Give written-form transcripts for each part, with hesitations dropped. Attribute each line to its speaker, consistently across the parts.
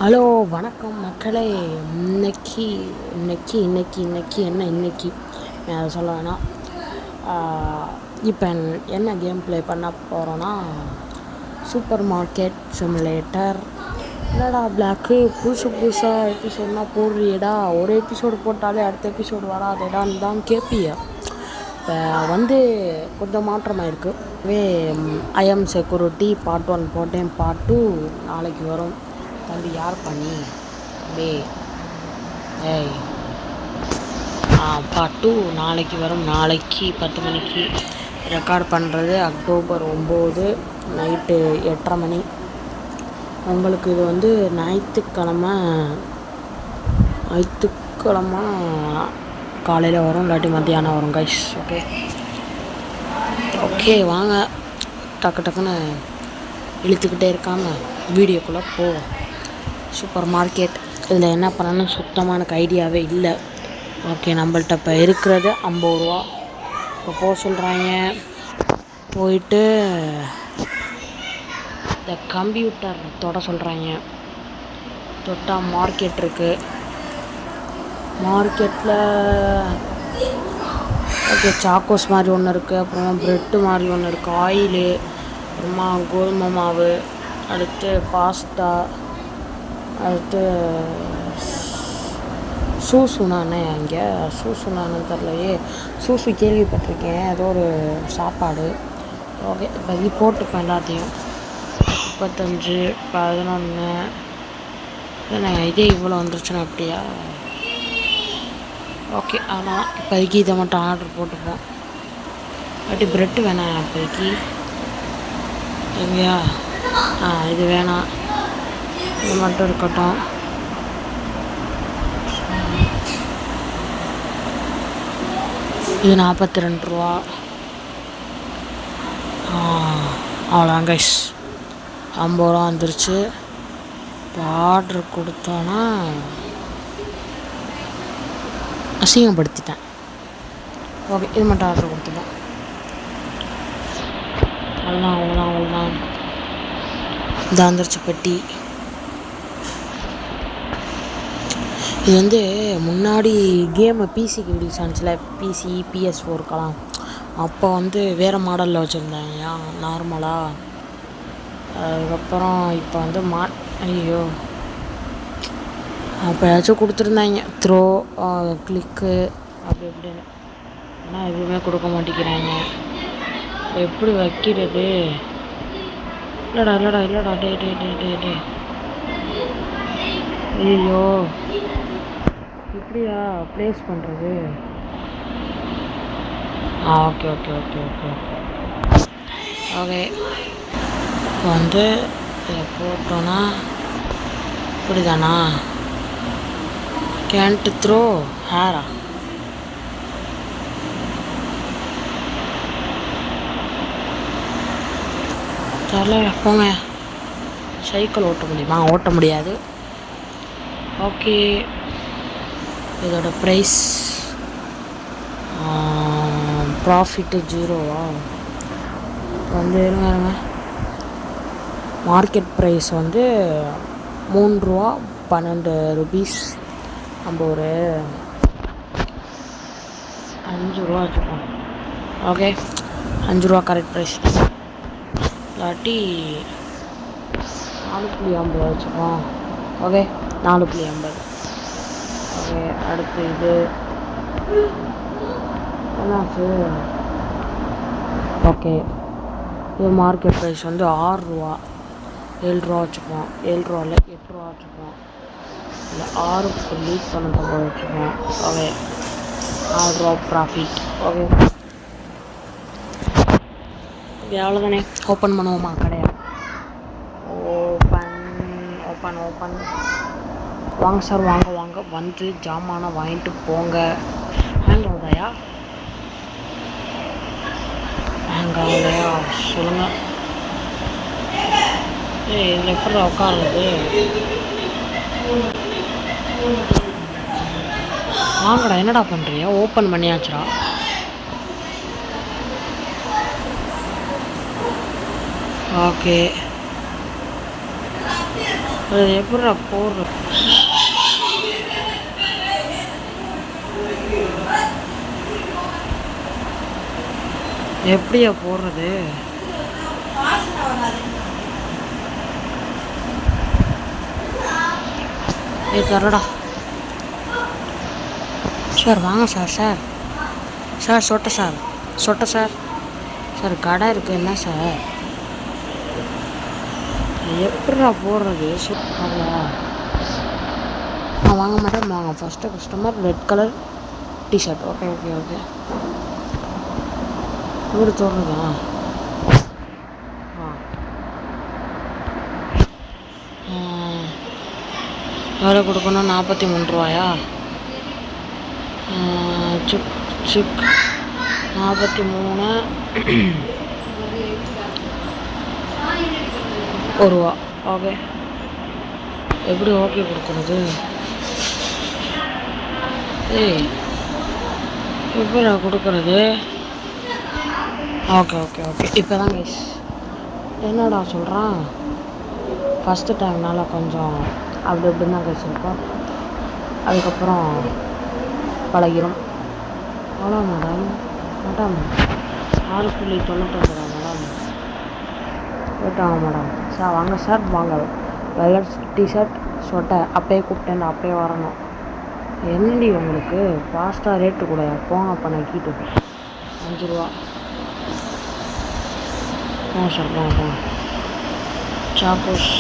Speaker 1: Hello வணக்கம் மக்களே. இன்னைக்கு இன்னைக்கு இன்னைக்கு இன்னைக்கு என்ன இன்னைக்கு அதை சொல்ல வேணாம். இப்போ என்ன கேம் ப்ளே பண்ண போகிறோன்னா சூப்பர் மார்க்கெட் சிமுலேட்டர். என்னடா பிளாக்கு புதுசாக எபிசோட்னால் போடுறியடா, ஒரு எபிசோடு போட்டாலே அடுத்த எபிசோடு வராதேடான்னு தான் கேட்பிய. இப்போ கொஞ்சம் மாற்றமாக இருக்குது. ஐஎம் செக்யூரிட்டி பார்ட் 1 போட்டேன், பார்ட் 2 நாளைக்கு வரும். தம்பி யார் பண்ணி ஏய் பார்ட் 2 நாளைக்கு வரும். நாளைக்கு 10 மணிக்கு ரெக்கார்ட் பண்ணுறது. அக்டோபர் 9 நைட்டு 8:30 மணி. உங்களுக்கு இது ஞாயிற்றுக்கிழமை காலையில் வரும், இல்லாட்டி மத்தியானம் வரும் கைஸ். ஓகே வாங்க, டக்குன்னு இழுத்துக்கிட்டே இருக்காமல் வீடியோக்குள்ளே போவோம். சூப்பர் மார்க்கெட் இதில் என்ன பண்ணணும்னு சுத்தமாக எனக்கு ஐடியாவே இல்லை. ஓகே, நம்மள்ட்ட இப்போ இருக்கிறது 50 ரூபா. இப்போ போக சொல்கிறாங்க. போயிட்டு இந்த கம்ப்யூட்டர் தொட சொல்கிறாங்க. தொட்டால் மார்க்கெட் இருக்குது. மார்க்கெட்டில் ஓகே சாக்கோஸ் மாதிரி ஒன்று இருக்குது, அப்புறமா ப்ரெட்டு மாதிரி ஒன்று இருக்குது, ஆயிலு, அப்புறமா கோதுமை மாவு, அடுத்து பாஸ்தா, அடுத்து சூசுனானே. அங்கே சூசுனான்னு தெரிலையே. சூசு கேள்விப்பட்டிருக்கேன், ஏதோ ஒரு சாப்பாடு. ஓகே இப்போ போட்டுப்பேன் எல்லாத்தையும். 35, 11 இல்லைண்ணே, இதே இவ்வளோ வந்துருச்சுன்னா அப்படியா? ஓகே ஆனால் இப்போதைக்கு இதை மட்டும் ஆர்டர் போட்டுப்போம். அப்படி ப்ரெட்டு வேணாம் இப்போதைக்கு. எங்கேயா இது வேணாம், இது மட்டும் இருக்கட்டும். இது 42 ரூபா. அவ்வளோதான் கைஸ், 50 ரூபா வந்துருச்சு. இப்போ ஆர்டர் கொடுத்தோன்னா அசிங்கப்படுத்திட்டேன். ஓகே இது மட்டும் ஆர்டர் கொடுத்துட்டோம். அவ்வளோதான் இது வந்துருச்சு பெட்டி. இது முன்னாடி கேமு பிசிக்கு ரிலீஸ் ஆனிச்சில, பிசி PS4க்கெல்லாம். அப்போ வேறு மாடலில் வச்சுருந்தாங்க நார்மலாக. அதுக்கப்புறம் இப்போ ஐயோ அப்போ ஏதாச்சும் கொடுத்துருந்தாங்க த்ரோ, கிளிக்கு அப்படி இப்படின்னு. ஆனால் எதுவுமே கொடுக்க மாட்டேங்கிறாங்க. எப்படி வைக்கிறது? இல்லைடா டே ஐயோ இப்படியா ப்ளேஸ் பண்ணுறது? ஓகே இப்போ இதை போட்டோன்னா இப்படிதானா? Gantt throw Hera? தெரியல, போங்க. சைக்கிள் ஓட்ட முடியுமா? ஓட்ட முடியாது. ஓகே, இதோட ப்ரைஸ் ப்ராஃபிட்டு 0வா? இருங்க, மார்க்கெட் ப்ரைஸ் 3 ரூபா 12 ருபீஸ். நம்ம ஒரு 5 ரூபா வச்சுப்போம். ஓகே 5 ரூபா கரெக்ட் ப்ரைஸ். இல்லாட்டி 4.50 வச்சுப்போம். ஓகே 4.50. ஓகே அடுத்து இது என்னாச்சு? ஓகே இது மார்க்கெட் ப்ரைஸ் 6 ரூபா. 7 ரூபா வச்சுப்போம். 7 ரூபாவில் 8 ரூபா வச்சுப்போம். இல்லை 6.19 வச்சுப்போம். ஓகே 4 ரூபா ப்ராஃபிட். ஓகே அவ்வளோதானே. ஓப்பன் பண்ணுவோமா கடையா? ஓப்பன் வாங்க சார், வாங்க ஜாமானை வாங்கிட்டு போங்க. ஹேங் ஆகுதாயா சொல்லுங்கள். இதில் எப்படி உட்காருது? வாங்கடா, என்னடா பண்ணுறியா? ஓப்பன் பண்ணியாச்சுடா. ஓகே அது எப்படிடா போடுற? எப்படியா போடுறது? தரடா சார். வாங்க சார். சார் சார் சொட்ட சார். சொட்ட சார். சார் கடை இருக்குது என்ன சார்? எப்படிடா போடுறது? சுத்தா வாங்க மேடம் வாங்க. First customer red colour t-shirt. Okay okay okay. இப்படி தோணுதா? எவ்வளோ கொடுக்கணும்? 43 ரூபாயா? சிக் சிக் 43 1 ரூபா. ஓகே. எப்படி ஓகே கொடுக்குறது? ஏய் எப்படா கொடுக்குறது? Okay okay okay. இப்போ தான் கைஸ் என்னடா சொல்கிறான்? ஃபஸ்ட்டு டைம்னால கொஞ்சம் அப்படி இப்படின்னு தான் கைஸ் இருக்கும். அதுக்கப்புறம் பழகிரும். அவ்வளோ மேடம். Madam 6.99 madam. போயிட்டாங்க மேடம். சார் வாங்க சார் வாங்க. வெள்ளர் டிஷர்ட் சொட்டை அப்பயே கூப்பிட்டேன். அப்பயே வரணும். என்னடி உங்களுக்கு பாஸ்டா ரேட்டு கூட போங்க. அப்போ நான் கீட்டு 5 ரூபா. சார் போங்க. சாக்கோஸ்.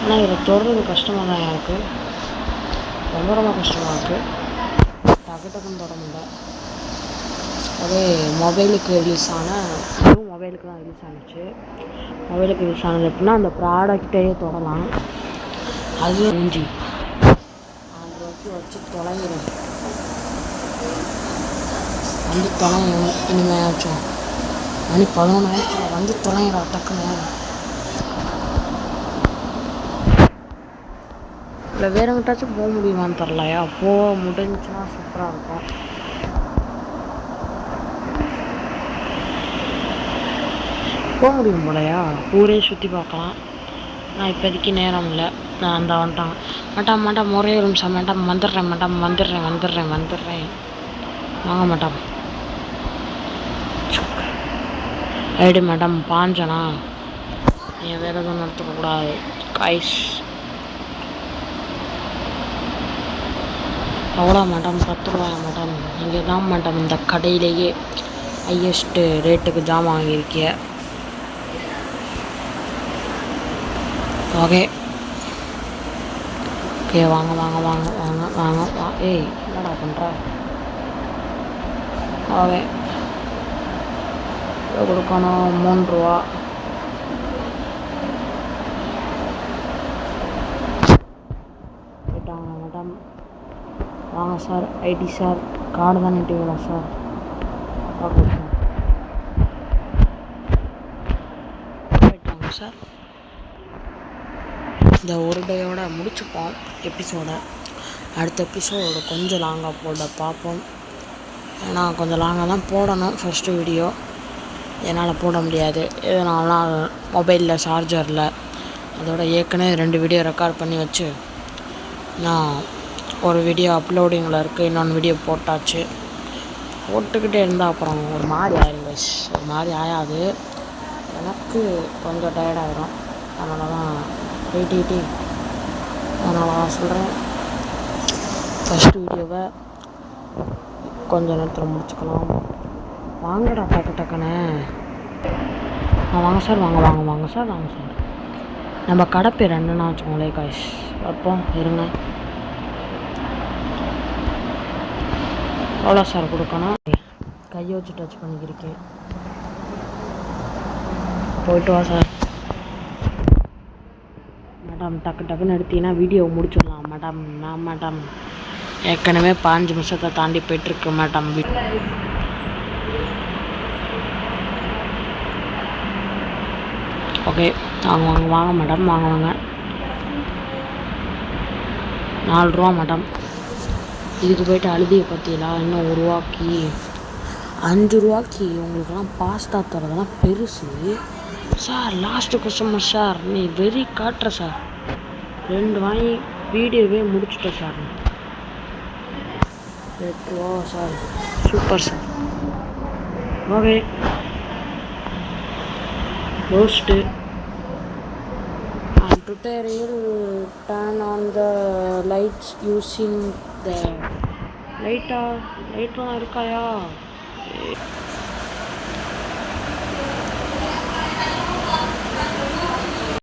Speaker 1: ஆனால் இதை தொடர்றது கஷ்டமாக தான் எனக்கு. ரொம்ப ரொம்ப கஷ்டமாக இருக்குது. டக்கு டக்குன்னு தொட முடியல. அதே மொபைலுக்கு ரிலீஸ் இதுவும் மொபைலுக்கு தான் ரிலீஸ் ஆனிச்சு. மொபைலுக்கு ரிலீஸ் ஆனது எப்படின்னா அந்த ப்ராடக்டையே தொடலாம். அது மூஞ்சி வச்சு தொலைகிறேன். வந்து தொலைங்க இனிமேயாச்சும். மணி 11 வந்து தொலைங்கடா டக்குன்னு. இல்லை வேற எங்கிட்டாச்சும் போக முடியுமான்னு தெரிலையா? போக முடிஞ்சுன்னா சூப்பராக இருக்கும். போக முடியும் போலையா? ஊரே சுற்றி பார்க்கலாம். நான் இப்போதைக்கு நேரம் இல்லை. நான் அந்த வந்துட்டாங்க. மேடம் மேடம் ஒரே ஒரு நிமிஷம் மேடம். வந்துடுறேன் மேடம். வந்துடுறேன். வாங்க மேடம். ID madam பாஞ்சனா. நீங்கள் வேறு எதுவும் நடத்துக்கக்கூடாது கைஸ். எவ்வளோ மேடம்? 10 ரூபாயா மேடம்? நீங்கள் தான் மேடம் இந்த கடையிலேயே ஹையஸ்ட்டு ரேட்டுக்கு ஜாமான் வாங்கியிருக்கிய. ஓகே ஓகே வாங்க வாங்க வாங்க வாங்க வாங்க வா. ஏய் என்னடா பண்ணுற? ஓகே கொடுக்கணும் 3 ரூபா. போயிட்டாங்க மேடம். வாங்க சார். ஐடி சார் கார்டு தான் நீட்டிங்களா சார்? Okay sir. போயிட்டாங்க சார். இந்த ஒரு டேயோட முடிச்சுப்போம் எபிசோட. அடுத்த எபிசோடு கொஞ்சம் லாங்காக போட பார்ப்போம். ஏன்னா கொஞ்சம் லாங்காக தான் போடணும். ஃபஸ்ட்டு வீடியோ என்னால் போட முடியாது. எதனாலாம் மொபைலில் சார்ஜரில் அதோட ஏற்கனவே 2 வீடியோ ரெக்கார்ட் பண்ணி வச்சு நான் ஒரு வீடியோ அப்லோடிங்கில் இருக்குது. இன்னொன்று வீடியோ போட்டாச்சு. போட்டுக்கிட்டே இருந்தால் அப்புறம் ஒரு மாதிரி ஆயிடும் கைஸ். ஒரு மாதிரி ஆயாது. எனக்கு கொஞ்சம் டயர்டாகிடும். அதனால தான் அதனால தான் சொல்கிறேன். ஃபஸ்ட்டு வீடியோவை கொஞ்சம் நேரத்தில் முடிச்சுக்கலாம். வாங்கடா டக்குன்னு. வாங்க சார் வாங்க வாங்க வாங்க சார். வாங்க சார். நம்ம கடை பேர் என்னன்னா வச்சுக்கோங்களேன் கைஸ். வைப்போம் இருங்க. எவ்வளோ சார் கொடுக்கணும்? கையை வச்சு டச் பண்ணிக்கிருக்கேன். போயிட்டு வா சார். மேடம் டக்குன்னு எடுத்தீங்கன்னா வீடியோ முடிச்சிடலாம் மேடம். நான் மேடம் ஏற்கனவே 5 நிமிஷத்தை தாண்டி போயிட்டுருக்கு மேடம். ஓகே வாங்க வாங்க வாங்க மேடம். வாங்க வாங்க. 4 ரூபா மேடம். இதுக்கு போய்ட்டு அழுதியை பார்த்தீங்களா? இன்னும் 1 ரூபாய்க்கு 5 ரூபாய்க்கு உங்களுக்கெல்லாம் பாஸ்தா தரதெல்லாம் பெருசு. சார் லாஸ்ட்டு கஸ்டமர் சார், நீ வெறி காட்டுற சார். 2 வாங்கி வீடியோவே முடிச்சுட்டேன் சார். 8 ரூபா sir, super sir. Okay, roast tutorial. Turn on the lights using the லைட்லாம் இருக்காயா?